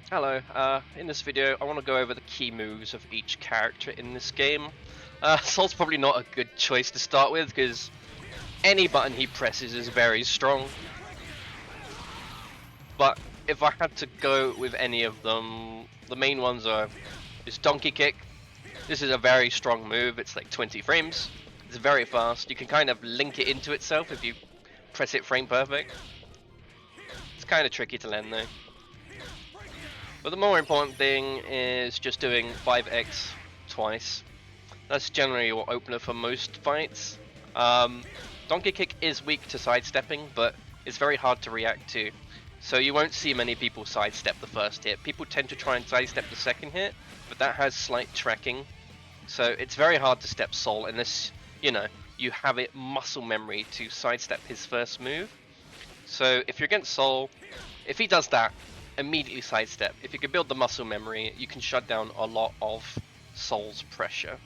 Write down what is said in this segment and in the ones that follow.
Hello, in this video I want to go over the key moves of each character in this game. Sol's probably not a good choice to start with because any button he presses is very strong. But if I had to go with any of them, the main ones are this Donkey Kick. This is a very strong move, it's like 20 frames. It's very fast, you can kind of link it into itself if you press it frame perfect. It's kind of tricky to land though. But the more important thing is just doing 5x twice. That's generally your opener for most fights. Donkey Kick is weak to sidestepping, but it's very hard to react to. So you won't see many people sidestep the first hit. People tend to try and sidestep the second hit, but that has slight tracking. So it's very hard to step Sol unless, you know, you have it muscle memory to sidestep his first move. So if you're against Sol, if he does that, immediately sidestep. If you can build the muscle memory, you can shut down a lot of Sol's pressure.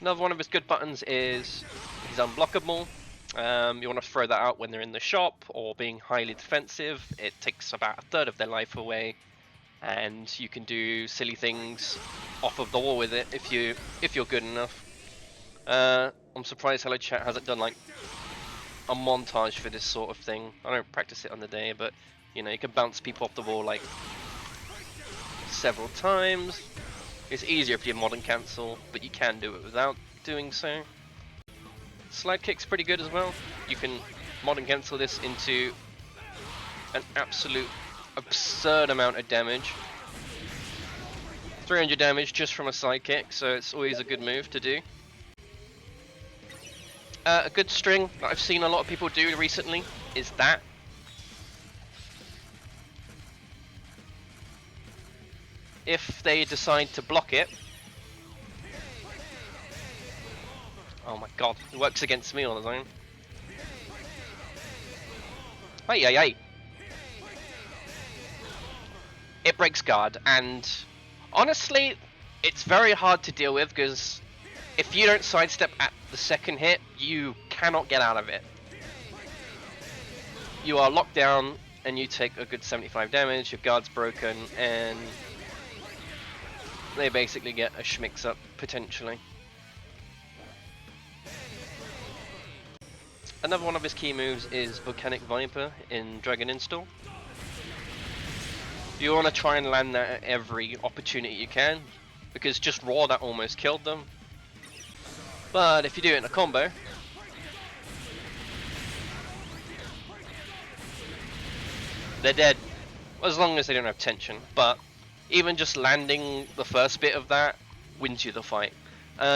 Another one of his good buttons is he's unblockable. You want to throw that out when they're in the shop or being highly defensive. It takes about a third of their life away, and you can do silly things off of the wall with it if you're good enough. I'm surprised Hello Chat hasn't done like a montage for this sort of thing. I don't practice it on the day, but you know, you can bounce people off the wall like several times. It's easier if you modern cancel, but you can do it without doing so. Slide kick's pretty good as well. You can modern cancel this into an absolute absurd amount of damage. 300 damage just from a side kick, so it's always a good move to do. A good string that I've seen a lot of people do recently is that. If they decide to block it, oh my god, it works against me on its own. Hey, hey, hey. It breaks guard, and honestly, it's very hard to deal with because if you don't sidestep at the second hit, you cannot get out of it. You are locked down, and you take a good 75 damage, your guard's broken, and they basically get a schmix up, potentially. Another one of his key moves is Volcanic Viper in Dragon Install. You want to try and land that at every opportunity you can, because just raw that almost killed them. But if you do it in a combo, they're dead, as long as they don't have tension. But even just landing the first bit of that wins you the fight.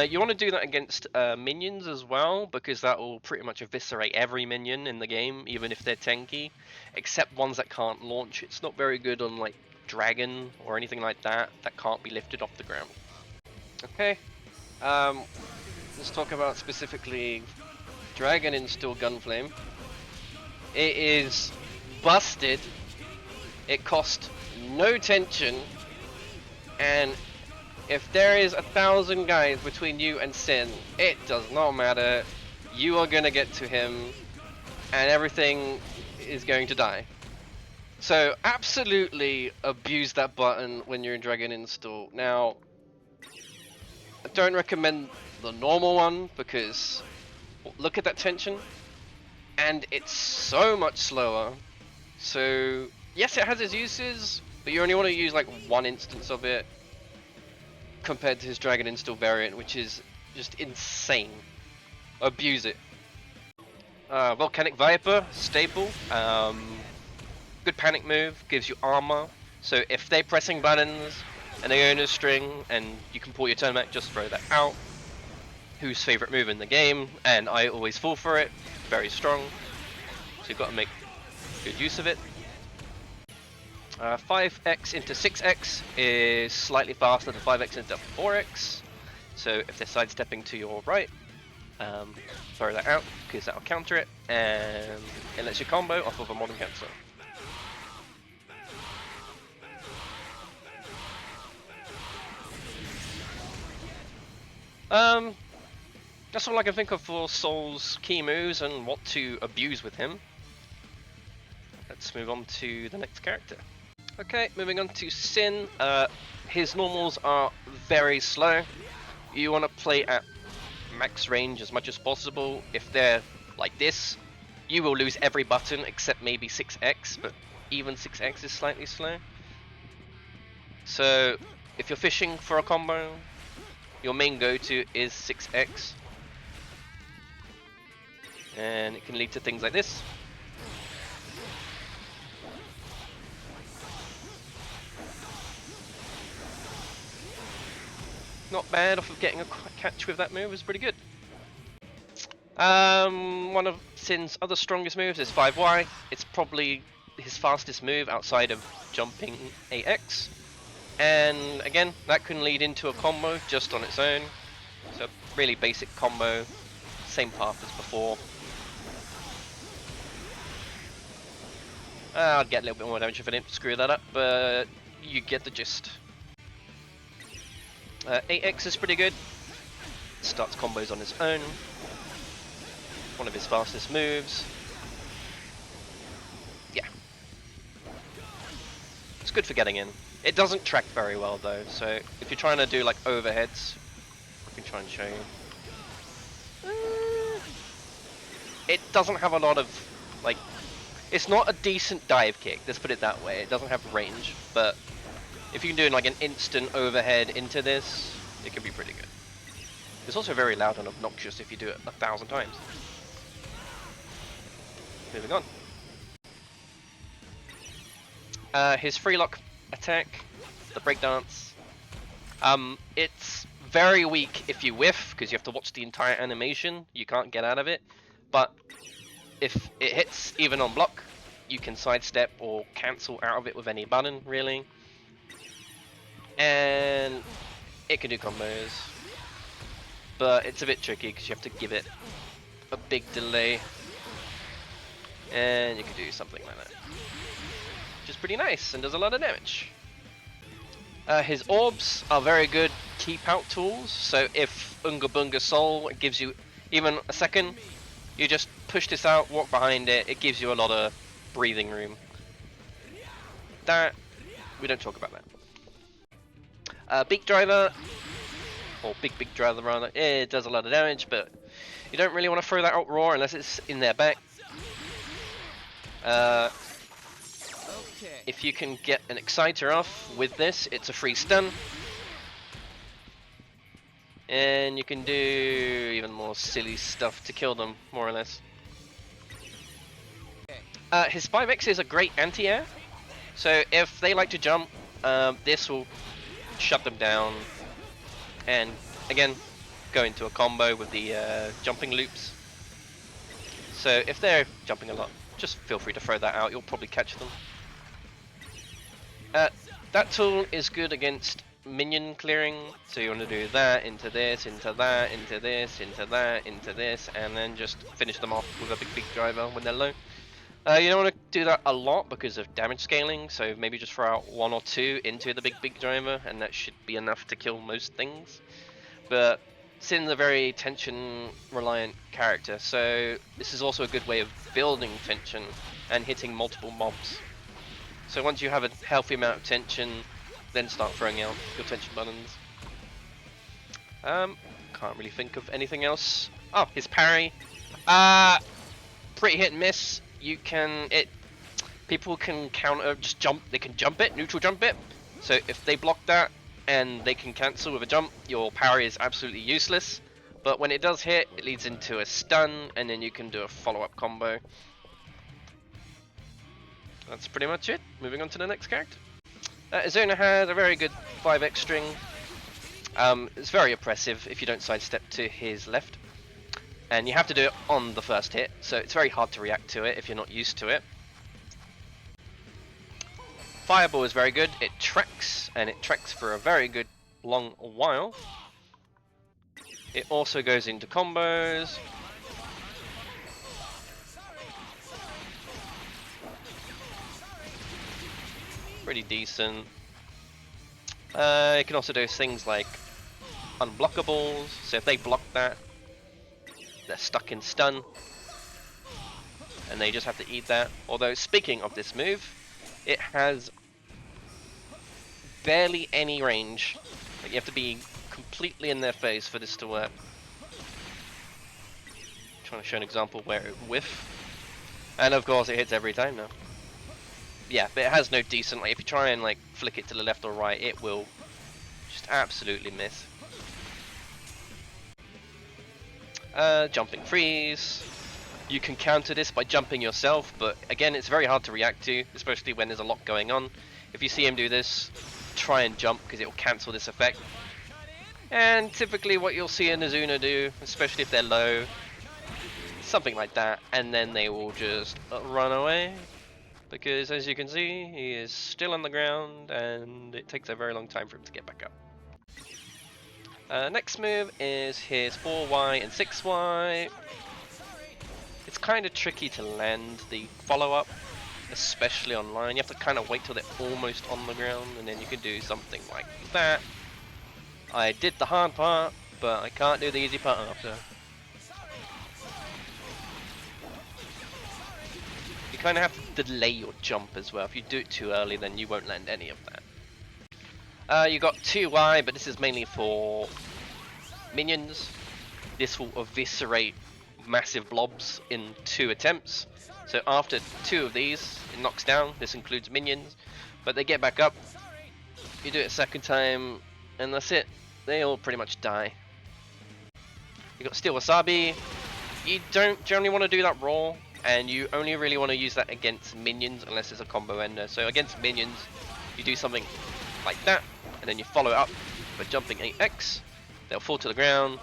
You want to do that against minions as well, because that will pretty much eviscerate every minion in the game, even if they're tanky, except ones that can't launch. It's not very good on like dragon or anything like that can't be lifted off the ground. Okay, let's talk about specifically Dragon Install Gunflame. It is busted. It cost no tension, and if there is 1,000 guys between you and Sin, it does not matter. You are gonna get to him, and everything is going to die. So absolutely abuse that button when you're in Dragon Install. Now, I don't recommend the normal one because look at that tension, and it's so much slower. So yes, it has its uses, but you only want to use like one instance of it compared to his Dragon Install variant, which is just insane. Abuse it. Volcanic Viper, staple. Good panic move, gives you armor. So if they're pressing buttons and they go in a string and you can pull your turn back, just throw that out. Whose favorite move in the game, and I always fall for it. Very strong. So you've got to make good use of it. 5x into 6x is slightly faster than 5x into 4x. So if they're sidestepping to your right, throw that out because that'll counter it, and it lets you combo off of a modern cancel. That's all I can think of for Sol's key moves and what to abuse with him. Let's move on to the next character. Okay, moving on to Sin. His normals are very slow. You want to play at max range as much as possible. If they're like this, you will lose every button except maybe 6x, but even 6x is slightly slow. So if you're fishing for a combo, your main go-to is 6x. And it can lead to things like this. Not bad off of getting a catch with that move, is pretty good. One of Sin's other strongest moves is 5Y. It's probably his fastest move outside of jumping AX. And again, that can lead into a combo just on its own. So really basic combo, same path as before. I'd get a little bit more damage if I didn't screw that up, but you get the gist. AX is pretty good. Starts combos on his own. One of his fastest moves. Yeah. It's good for getting in. It doesn't track very well though, so if you're trying to do like overheads, I can try and show you. It doesn't have a lot of, like, it's not a decent dive kick, let's put it that way. It doesn't have range, but if you can do like an instant overhead into this, it can be pretty good. It's also very loud and obnoxious if you do it 1,000 times. Moving on. His free lock attack, the breakdance. It's very weak if you whiff, because you have to watch the entire animation. You can't get out of it. But if it hits even on block, you can sidestep or cancel out of it with any button, really. And it can do combos. But it's a bit tricky because you have to give it a big delay. And you can do something like that, which is pretty nice and does a lot of damage. His orbs are very good keep out tools, so if Unga Bunga Soul gives you even a second, you just push this out, walk behind it, it gives you a lot of breathing room. That, we don't talk about that. Beak Driver, or Big Driver rather, it does a lot of damage, but you don't really want to throw that out raw unless it's in their back. If you can get an Exciter off with this, it's a free stun. And you can do even more silly stuff to kill them, more or less. His 5X is a great anti-air. So if they like to jump, this will shut them down. And again, go into a combo with the jumping loops. So if they're jumping a lot, just feel free to throw that out, you'll probably catch them. That tool is good against minion clearing, so you want to do that, into this, into that, into this, into that, into this, and then just finish them off with a big driver when they're low. You don't want to do that a lot because of damage scaling, so maybe just throw out 1 or 2 into the big driver, and that should be enough to kill most things. But Sin's a very tension reliant character, so this is also a good way of building tension and hitting multiple mobs. So once you have a healthy amount of tension, then start throwing out your tension buttons. Can't really think of anything else. Oh, his parry. Pretty hit and miss. People can counter, just jump, they can jump it, neutral jump it. So if they block that and they can cancel with a jump, your parry is absolutely useless. But when it does hit, it leads into a stun, and then you can do a follow-up combo. That's pretty much it. Moving on to the next character. Izuna has a very good 5x string. It's very oppressive if you don't sidestep to his left. And you have to do it on the first hit, so it's very hard to react to it if you're not used to it. Fireball is very good. It tracks, and it tracks for a very good long while. It also goes into combos. Pretty decent. It can also do things like unblockables, so if they block that, they're stuck in stun, and they just have to eat that. Although, speaking of this move, it has barely any range. Like, you have to be completely in their face for this to work. Trying to show an example where it whiff. And of course it hits every time now. Yeah, but it has no decent, like if you try and like flick it to the left or right, it will just absolutely miss. Jumping freeze. You can counter this by jumping yourself, but again it's very hard to react to, especially when there's a lot going on. If you see him do this, try and jump because it will cancel this effect. And typically what you'll see an Izuna do, especially if they're low, something like that, and then they will just run away. Because as you can see, he is still on the ground and it takes a very long time for him to get back up. Next move is his 4Y and 6Y. It's kind of tricky to land the follow-up, especially online. You have to kind of wait till they're almost on the ground and then you can do something like that. I did the hard part, but I can't do the easy part after. You kind of have to delay your jump as well. If you do it too early, then you won't land any of that. You got 2Y, but this is mainly for minions. This will eviscerate massive blobs in 2 attempts. So after 2 of these, it knocks down. This includes minions, but they get back up. You do it a second time, and that's it. They all pretty much die. You got Steel Wasabi. You don't generally want to do that raw, and you only really want to use that against minions unless it's a combo ender. So against minions, you do something like that, and then you follow it up by jumping 8x. They'll fall to the ground.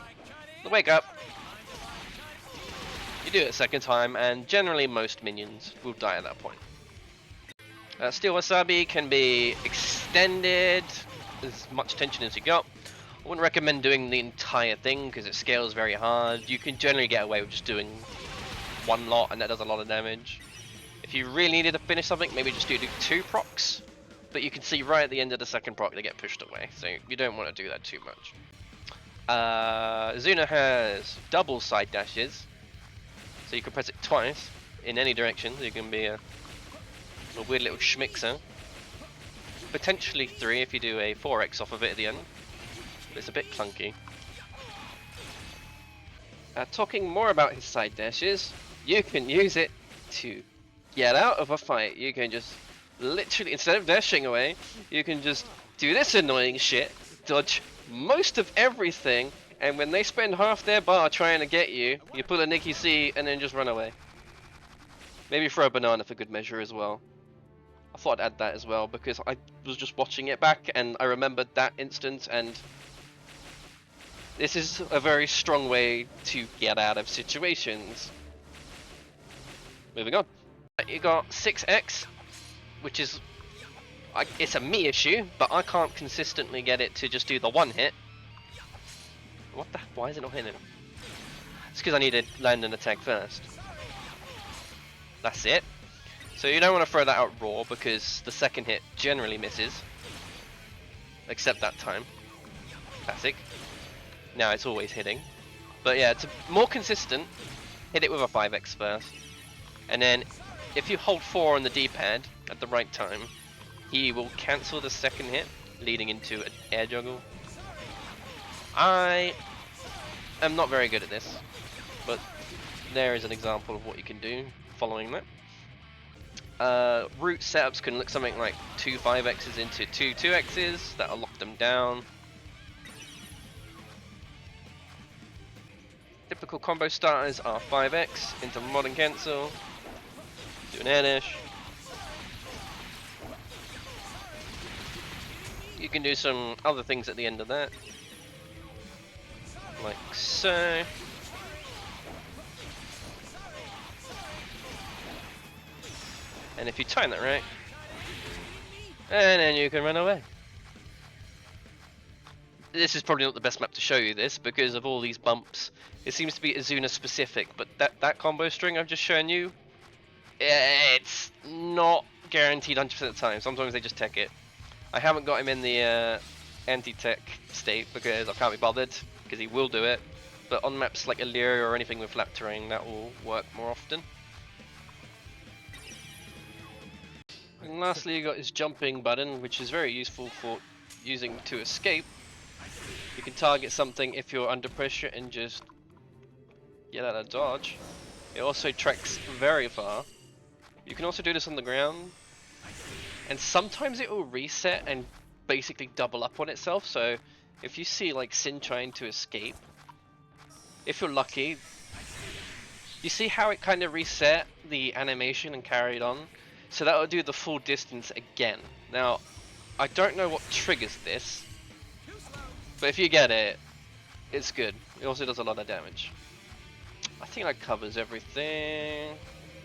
They'll wake up. You do it a second time, and generally most minions will die at that point. Steel Wasabi can be extended as much tension as you got. I wouldn't recommend doing the entire thing because it scales very hard. You can generally get away with just doing one lot and that does a lot of damage. If you really needed to finish something, maybe just do 2 procs. But you can see right at the end of the second proc they get pushed away, so you don't want to do that too much. Izuna has double side dashes, so you can press it twice in any direction. You can be a weird little schmixer. Potentially 3 if you do a 4x off of it at the end. But it's a bit clunky. Talking more about his side dashes, you can use it to get out of a fight. You can just literally, instead of dashing away, you can just do this annoying shit, dodge most of everything, and when they spend half their bar trying to get you, you pull a Nicky C and then just run away. Maybe throw a banana for good measure as well. I thought I'd add that as well because I was just watching it back and I remembered that instance, and this is a very strong way to get out of situations. Moving on. You got 6x, which is, it's a me issue, but I can't consistently get it to just do the 1 hit. What the? Why is it not hitting? It's because I need to land an attack first. That's it. So you don't want to throw that out raw because the second hit generally misses. Except that time. Classic. Now it's always hitting. But yeah, to more consistent, hit it with a 5x first. And then if you hold 4 on the D-pad at the right time, he will cancel the second hit, leading into an air juggle. I am not very good at this, but there is an example of what you can do following that. Root setups can look something like 2 5x's into 2 2x's, that'll lock them down. Typical combo starters are 5x into modern cancel, do an air dash. You can do some other things at the end of that, like so. And if you time that right, and then you can run away. This is probably not the best map to show you this because of all these bumps. It seems to be Izuna specific, but that combo string I've just shown you, it's not guaranteed 100% of the time. Sometimes they just tech it. I haven't got him in the anti-tech state because I can't be bothered, because he will do it. But on maps like Illyria or anything with flat terrain, that will work more often. And lastly, you got his jumping button, which is very useful for using to escape. You can target something if you're under pressure and just get out of dodge. It also tracks very far. You can also do this on the ground, and sometimes it will reset and basically double up on itself. So if you see like Sin trying to escape, if you're lucky, you see how it kind of reset the animation and carried on? So that will do the full distance again. Now, I don't know what triggers this, but if you get it, it's good. It also does a lot of damage. I think that covers everything.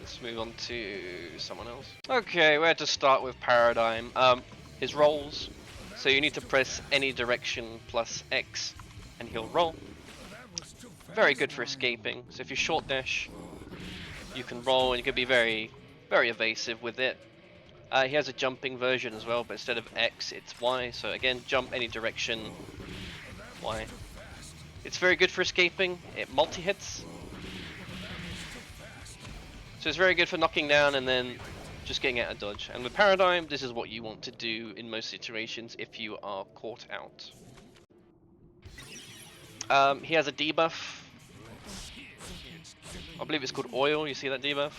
Let's move on to someone else. Okay, where to start with Paradigm? His rolls. So you need to press any direction plus X and he'll roll. Very good for escaping. So if you short dash, you can roll and you can be very, very evasive with it. He has a jumping version as well, but instead of X, it's Y. So again, jump any direction, Y. It's very good for escaping. It multi-hits. So it's very good for knocking down and then just getting out of dodge. And with Paradigm, this is what you want to do in most situations if you are caught out. He has a debuff. I believe it's called Oil. You see that debuff?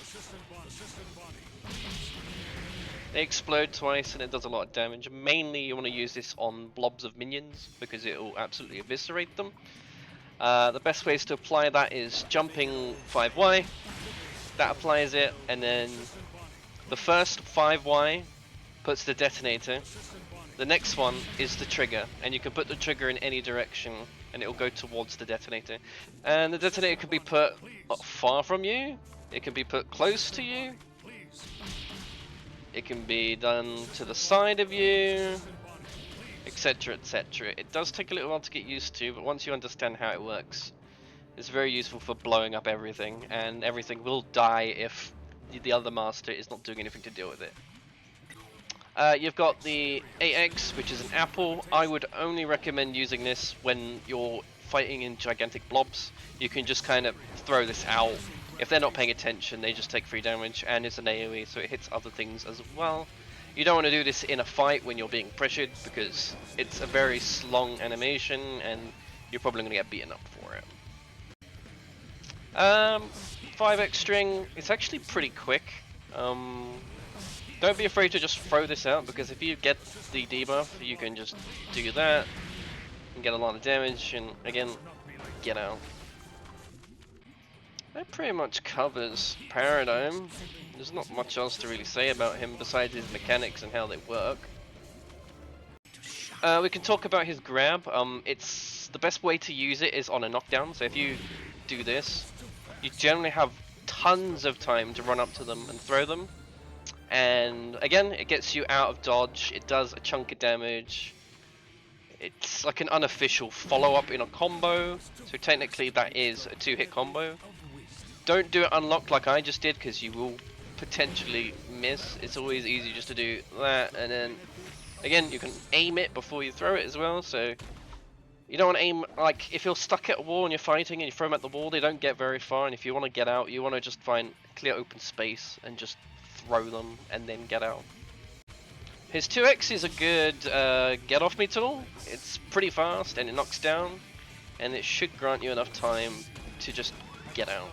They explode twice and it does a lot of damage. Mainly you want to use this on blobs of minions because it will absolutely eviscerate them. The best ways to apply that is jumping 5Y. That applies it, and then the first 5Y puts the detonator. The next one is the trigger, and you can put the trigger in any direction and it will go towards the detonator. And the detonator can be put far from you, it can be put close to you, it can be done to the side of you, etc, etc. It does take a little while to get used to, but once you understand how it works, it's very useful for blowing up everything, and everything will die if the other master is not doing anything to deal with it. You've got the 8X, which is an apple. I would only recommend using this when you're fighting in gigantic blobs. You can just kind of throw this out. If they're not paying attention, they just take free damage, and it's an AoE, so it hits other things as well. You don't want to do this in a fight when you're being pressured, because it's a very long animation, and you're probably going to get beaten up for it. 5X string, it's actually pretty quick. Don't be afraid to just throw this out, because if you get the debuff, you can just do that and get a lot of damage, and again, get out. That pretty much covers Paradigm. There's not much else to really say about him besides his mechanics and how they work. We can talk about his grab. It's the best way to use it is on a knockdown, so if you do this, you generally have tons of time to run up to them and throw them. And again, it gets you out of dodge, it does a chunk of damage. It's like an unofficial follow-up in a combo, so technically that is a 2-hit combo. Don't do it unlocked like I just did, because you will potentially miss. It's always easy just to do that, and then again, you can aim it before you throw it as well, so you don't want to aim, like, if you're stuck at a wall and you're fighting and you throw them at the wall, they don't get very far, and if you want to get out, you want to just find clear open space and just throw them and then get out. His 2X is a good get off me tool. It's pretty fast and it knocks down, and it should grant you enough time to just get out.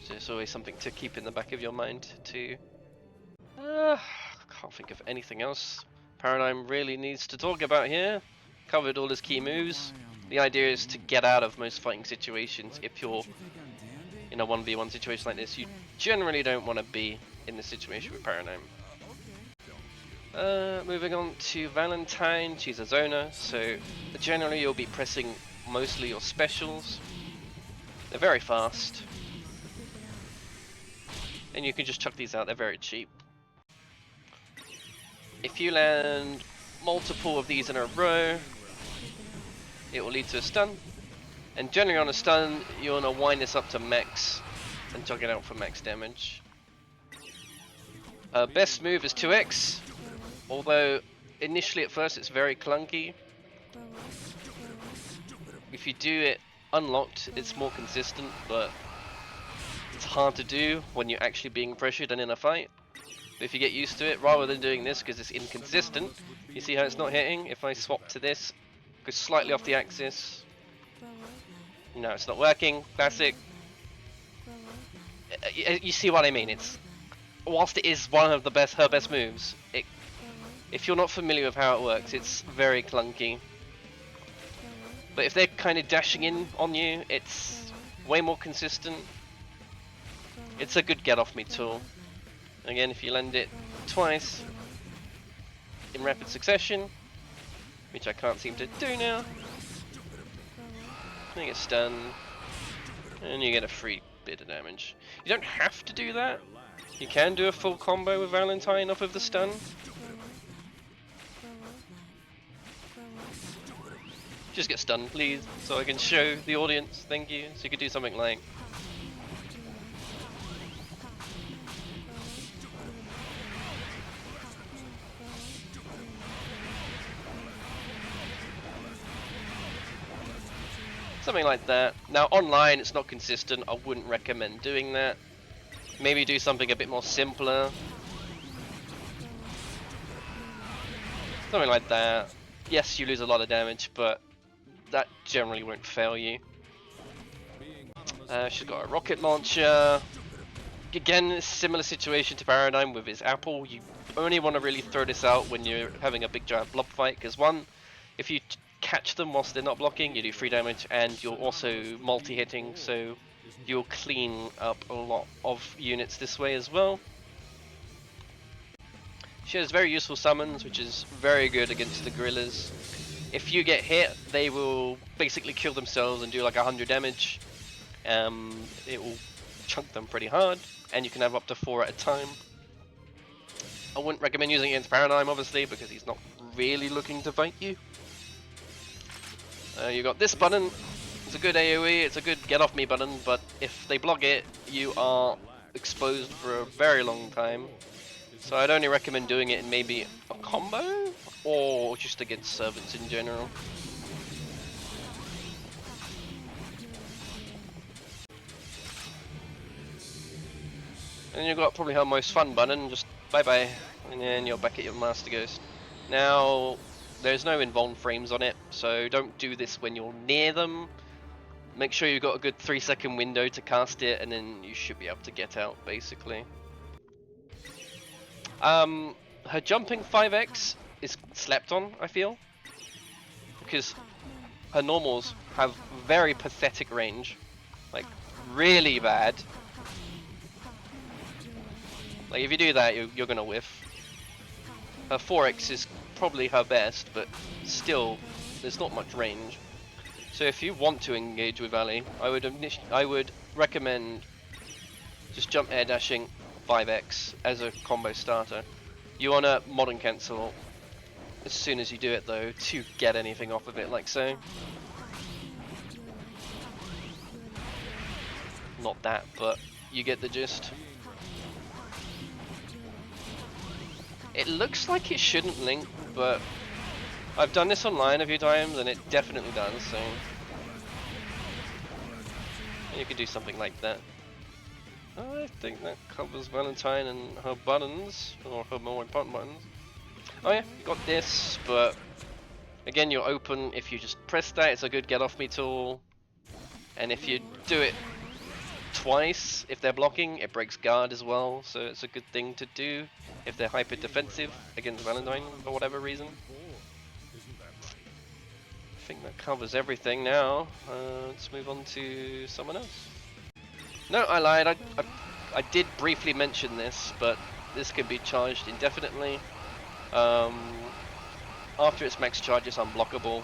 So it's always something to keep in the back of your mind too. Can't think of anything else Paradigm really needs to talk about here. Covered all his key moves. The idea is to get out of most fighting situations. If you're in a 1v1 situation like this, you generally don't want to be in this situation with Paradigm. Moving on to Valentine, she's a zoner, so generally you'll be pressing mostly your specials. They're very fast, and you can just chuck these out, they're very cheap. If you land multiple of these in a row, it will lead to a stun, and generally on a stun you want to wind this up to max and chuck it out for max damage. Best move is 2X, although initially at first it's very clunky. If you do it unlocked, it's more consistent, but it's hard to do when you're actually being pressured and in a fight, But if you get used to it, rather than doing this because it's inconsistent, you see how it's not hitting? If I swap to this, go slightly off the axis. No, it's not working. Classic. You see what I mean? It's whilst it is one of the her best moves, if you're not familiar with how it works, it's very clunky. But if they're kind of dashing in on you, it's way more consistent. It's a good get off me tool. Again, if you land it twice in rapid succession, which I can't seem to do now, you get stunned, and you get a free bit of damage. You don't have to do that. You can do a full combo with Valentine off of the stun. Just get stunned, please, so I can show the audience. Thank you. So you could do something like. Something like that. Now online it's not consistent, I wouldn't recommend doing that. Maybe do something a bit more simpler. Something like that. Yes, you lose a lot of damage, but that generally won't fail you. She's got a rocket launcher. Again, similar situation to Paradigm with his apple. You only want to really throw this out when you're having a big giant blob fight, because one, if you catch them whilst they're not blocking, you do 3 damage, and you're also multi-hitting, so you'll clean up a lot of units this way as well. She has very useful summons, which is very good against the gorillas. If you get hit, they will basically kill themselves and do like 100 damage. It will chunk them pretty hard, and you can have up to 4 at a time. I wouldn't recommend using it against Paradigm, obviously, because he's not really looking to fight you. You got this button. It's a good AoE, it's a good get off me button, but if they block it, you are exposed for a very long time. So I'd only recommend doing it in maybe a combo, or just against servants in general. And you've got probably her most fun button, just bye bye, and then you're back at your Master Ghost. Now, there's no invuln frames on it, so don't do this when you're near them. Make sure you've got a good 3-second window to cast it, and then you should be able to get out, basically. Her jumping 5x is slept on, I feel, because her normals have very pathetic range, like really bad. Like if you do that, you're gonna whiff. Her 4x is probably her best, but still, there's not much range. So if you want to engage with Ali, I would recommend just jump air dashing 5x as a combo starter. You want to modern cancel as soon as you do it though to get anything off of it, like so. Not that, but you get the gist. It looks like it shouldn't link, but I've done this online a few times and it definitely does, so you can do something like that. I think that covers Valentine and her buttons, or her more important buttons. Oh yeah, got this, but again you're open if you just press that, it's a good get off me tool. And if you do it twice, if they're blocking, it breaks guard as well, so it's a good thing to do if they're hyper defensive against Valentine for whatever reason. I think that covers everything now. Let's move on to someone else. No, I lied. I did briefly mention this, but this can be charged indefinitely. After its max charge, it's unblockable.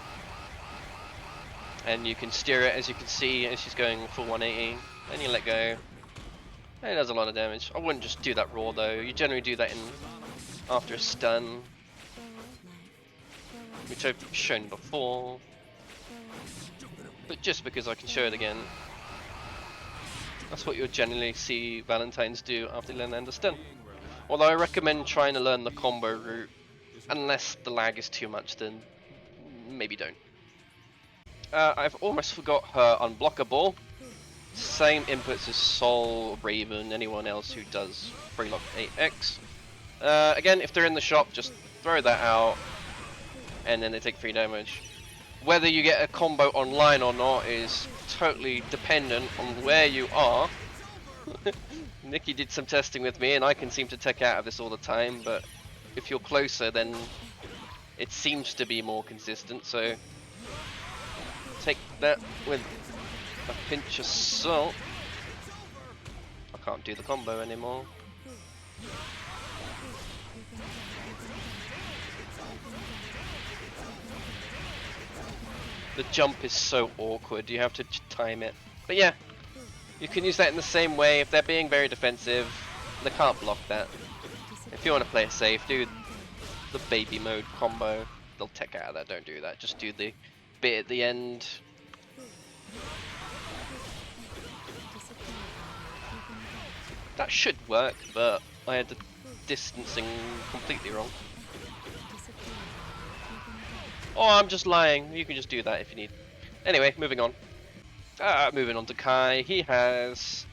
And you can steer it, as you can see, as she's going full 180. Then you let go. And it does a lot of damage. I wouldn't just do that raw though. You generally do that after a stun, which I've shown before. But just because I can show it again. That's what you'll generally see Valentines do after learning under stun. Although I recommend trying to learn the combo route. Unless the lag is too much, then maybe don't. I've almost forgot her unblockable. Same inputs as Sol, Raven, anyone else who does Freelock 8x. Again, if they're in the shop, just throw that out, and then they take 3 damage. Whether you get a combo online or not is totally dependent on where you are. Nikki did some testing with me, and I can seem to tech out of this all the time, but if you're closer, then it seems to be more consistent, so take that with a pinch of salt. I can't do the combo anymore. The jump is so awkward, you have to time it. But yeah, you can use that in the same way. If they're being very defensive, they can't block that. If you want to play it safe, do the baby mode combo. They'll tech out of that, don't do that. Just do the bit at the end. That should work, but I had the distancing completely wrong. Oh, I'm just lying. You can just do that if you need. Anyway, moving on. Moving on to Kai. He has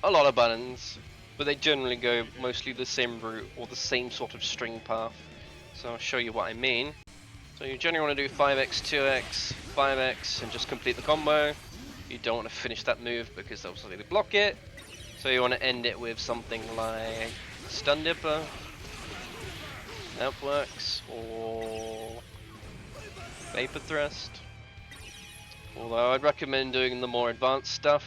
a lot of buttons, but they generally go mostly the same route or the same sort of string path. So I'll show you what I mean. So you generally want to do 5x, 2x, 5x, and just complete the combo. You don't want to finish that move because they'll slightly block it. So you want to end it with something like Stun Dipper. That works. Or Vapor Thrust. Although I'd recommend doing the more advanced stuff.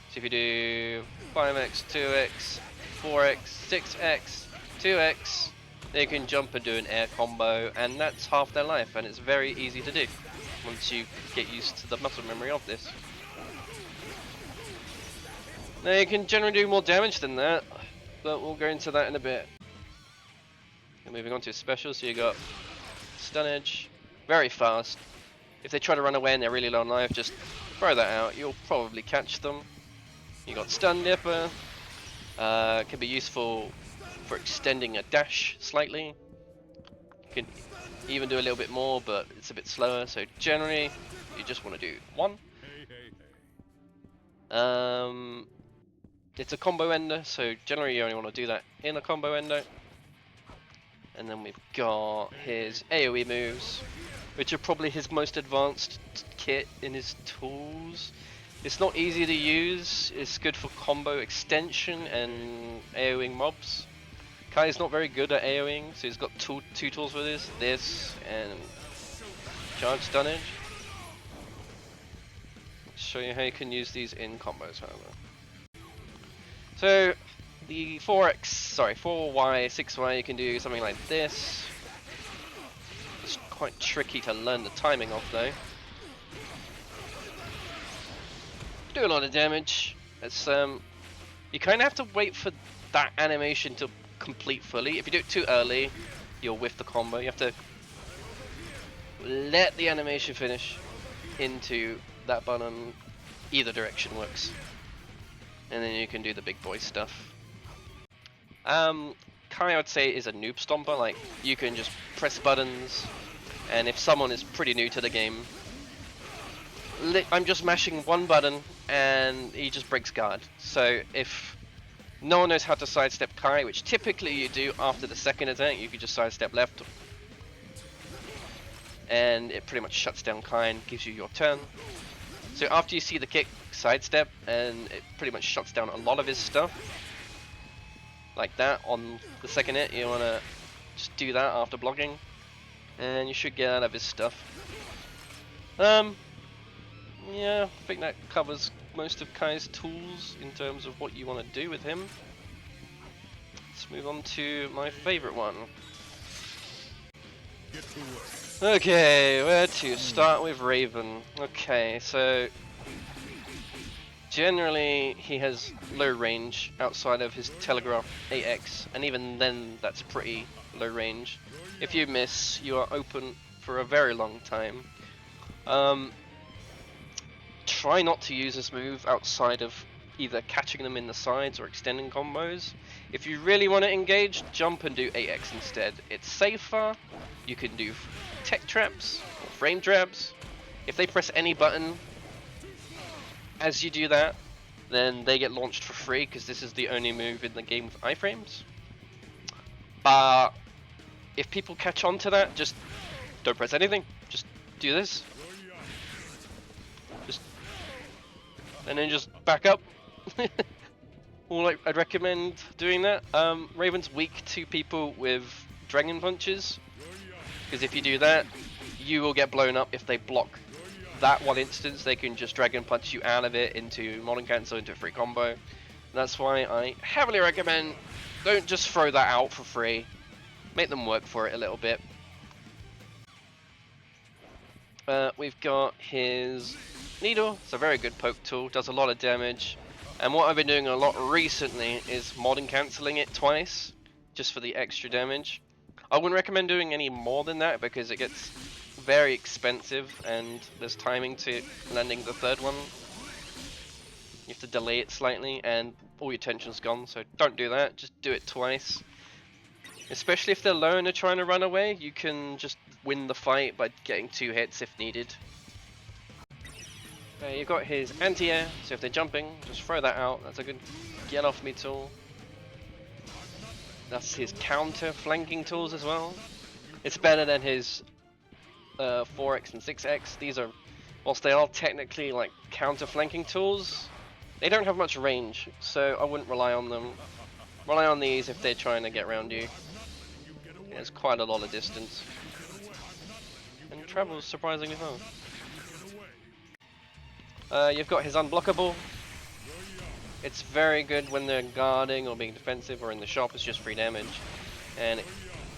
So if you do 5x, 2x, 4x, 6x, 2x, they can jump and do an air combo, and that's half their life, and it's very easy to do once you get used to the muscle memory of this. Now you can generally do more damage than that, but we'll go into that in a bit. And moving on to special, so you got Stun Edge, very fast. If they try to run away and they're really low on life, just throw that out, you'll probably catch them. You got Stun Dipper, can be useful for extending a dash slightly. You can even do a little bit more, but it's a bit slower, so generally you just want to do 1. It's a combo ender, so generally you only want to do that in a combo ender. And then we've got his AoE moves, which are probably his most advanced kit in his tools. It's not easy to use, it's good for combo extension and AoEing mobs. Kai's not very good at AoEing, so he's got two tools for this and Charge Stun Edge. Show you how you can use these in combos, however. So the 4y, 6y, you can do something like this. It's quite tricky to learn the timing of though. Do a lot of damage. It's you kind of have to wait for that animation to complete fully. If you do it too early, you'll whiff the combo. You have to let the animation finish into that button. Either direction works. And then you can do the big boy stuff. Kai, I would say, is a noob stomper. Like, you can just press buttons, and if someone is pretty new to the game, I'm just mashing one button and he just breaks guard. So if no one knows how to sidestep Kai, which typically you do after the second attack, you can just sidestep left, and it pretty much shuts down Kai and gives you your turn. So after you see the kick, sidestep, and it pretty much shuts down a lot of his stuff. Like that on the second hit, you want to just do that after blocking, and you should get out of his stuff. Yeah, I think that covers most of Kai's tools in terms of what you want to do with him. Let's move on to my favorite one. Okay, where to start with Raven? Okay, so generally he has low range outside of his Telegraph 8x, and even then that's pretty low range. If you miss, you are open for a very long time. Try not to use this move outside of either catching them in the sides or extending combos. If you really want to engage, jump and do 8x instead. It's safer. You can do tech traps or frame traps. If they press any button as you do that, then they get launched for free because this is the only move in the game with iframes. But if people catch on to that, just don't press anything. Just do this. Just and then just back up. Well, I'd recommend doing that. Raven's weak to people with dragon punches, because if you do that, you will get blown up if they block that one instance. They can just dragon punch you out of it into modern cancel, into a free combo. That's why I heavily recommend don't just throw that out for free. Make them work for it a little bit. We've got his needle. It's a very good poke tool, does a lot of damage. And what I've been doing a lot recently is modern cancelling it twice, just for the extra damage. I wouldn't recommend doing any more than that because it gets very expensive and there's timing to landing the third one. You have to delay it slightly and all your tension's gone, so don't do that, just do it twice. Especially if they're low and they're trying to run away, you can just win the fight by getting 2 hits if needed. You've got his anti-air, so if they're jumping, just throw that out. That's a good get off me tool. That's his counter flanking tools as well. It's better than his 4x and 6x. These are, whilst they are technically like counter flanking tools, they don't have much range, so I wouldn't rely on them. Rely on these if they're trying to get around you. It's quite a lot of distance. And travels surprisingly well. You've got his unblockable. It's very good when they're guarding or being defensive or in the shop. It's just free damage. And it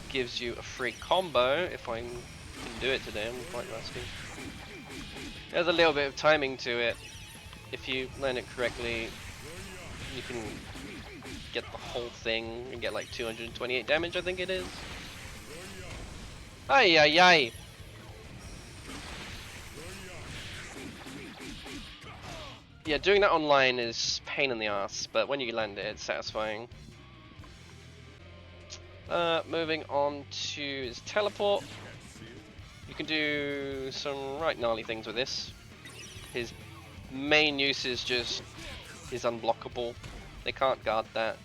gives you a free combo if I can do it today. I'm quite rusty. There's a little bit of timing to it. If you land it correctly, you can get the whole thing and get like 228 damage, I think it is. Ay ay ay! Yeah, doing that online is pain in the ass, but when you land it, it's satisfying. Moving on to his teleport. You can do some right gnarly things with this. His main use is just his unblockable. They can't guard that,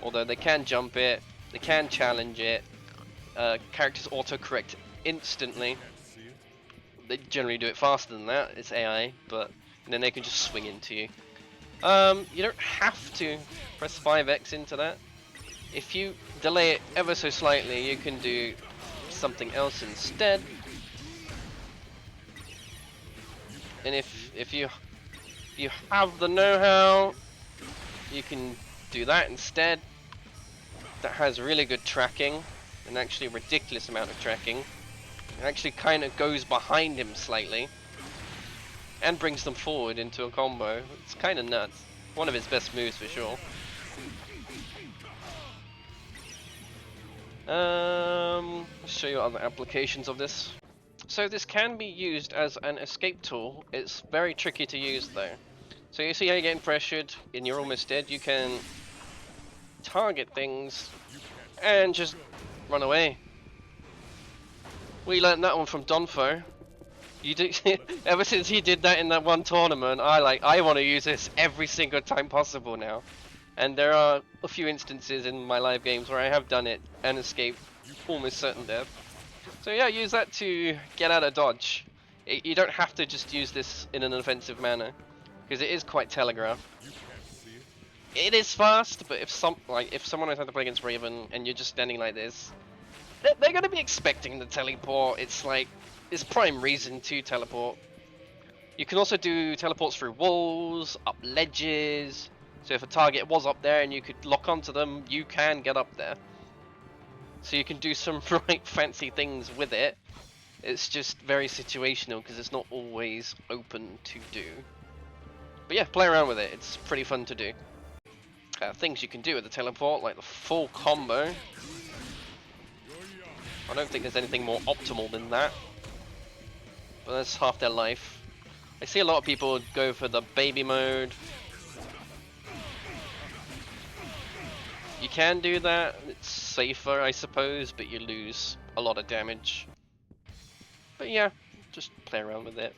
although they can jump it, they can challenge it. Characters autocorrect instantly. They generally do it faster than that, it's AI, but then they can just swing into you. You don't have to press 5x into that. If you delay it ever so slightly, you can do something else instead. And if you have the know-how, you can do that instead. That has really good tracking, and actually a ridiculous amount of tracking. It actually kind of goes behind him slightly and brings them forward into a combo. It's kind of nuts. One of his best moves for sure. Let's show you other applications of this. So this can be used as an escape tool. It's very tricky to use though. So you see how you're getting pressured and you're almost dead. You can target things and just run away. We learned that one from Donfo. Ever since he did that in that one tournament, I want to use this every single time possible now. And there are a few instances in my live games where I have done it and escaped almost certain death. So yeah, use that to get out of dodge. You don't have to just use this in an offensive manner, because it is quite telegraphed. It is fast, but if someone has had to play against Raven and you're just standing like this, they're going to be expecting the teleport. It's prime reason to teleport. You can also do teleports through walls, up ledges. So if a target was up there and you could lock onto them, you can get up there. So you can do some right fancy things with it. It's just very situational because it's not always open to do. But yeah, play around with it. It's pretty fun to do. Things you can do with the teleport, like the full combo. I don't think there's anything more optimal than that. But that's half their life. I see a lot of people go for the baby mode. You can do that, it's safer I suppose, but you lose a lot of damage. But yeah, just play around with it.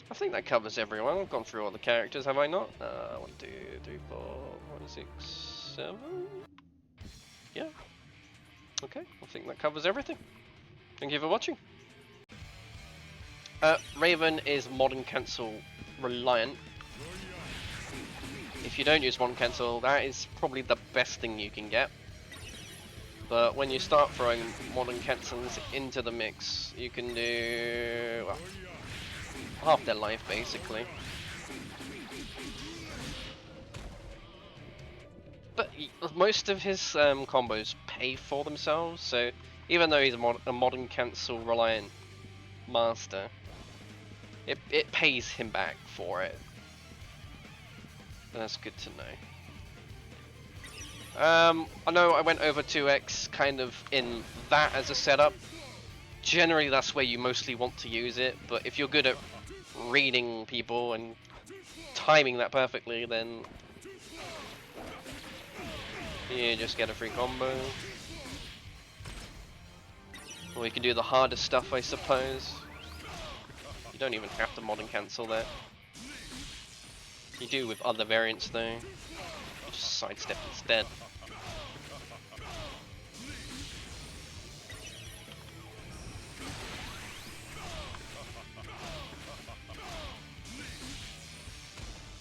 I think that covers everyone. I've gone through all the characters, have I not? 1, 2, 3, 4, 5, 6, 7? Yeah. Okay, I think that covers everything. Thank you for watching. Raven is modern cancel reliant. If you don't use modern cancel, that is probably the best thing you can get. But when you start throwing modern cancels into the mix, you can do, well, half their life basically. But most of his combos pay for themselves, so even though he's a modern cancel reliant master, it pays him back for it. That's good to know. I know I went over 2x kind of in that as a setup. Generally that's where you mostly want to use it, but if you're good at reading people and timing that perfectly, then you just get a free combo. Or you can do the harder stuff, I suppose. You don't even have to modern cancel that. You do with other variants though. You just sidestep instead.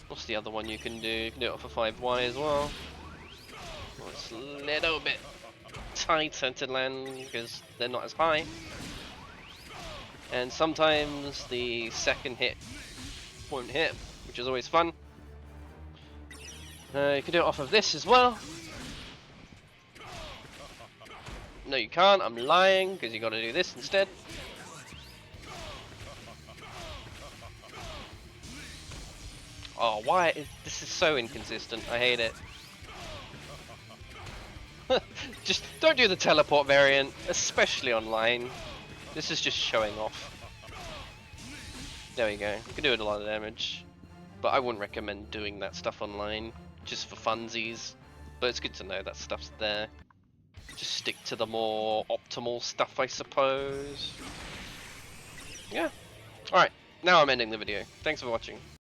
What's the other one you can do? You can do it off a 5Y as well. Well, it's a little bit tighter to land because they're not as high. And sometimes the second hit won't hit, which is always fun. You can do it off of this as well. No, you can't. I'm lying because you got to do this instead. Oh, why? This is so inconsistent. I hate it. Just don't do the teleport variant, especially online. This is just showing off. There we go. You can do it a lot of damage. But I wouldn't recommend doing that stuff online, just for funsies. But it's good to know that stuff's there. Just stick to the more optimal stuff, I suppose. Yeah. Alright, now I'm ending the video. Thanks for watching.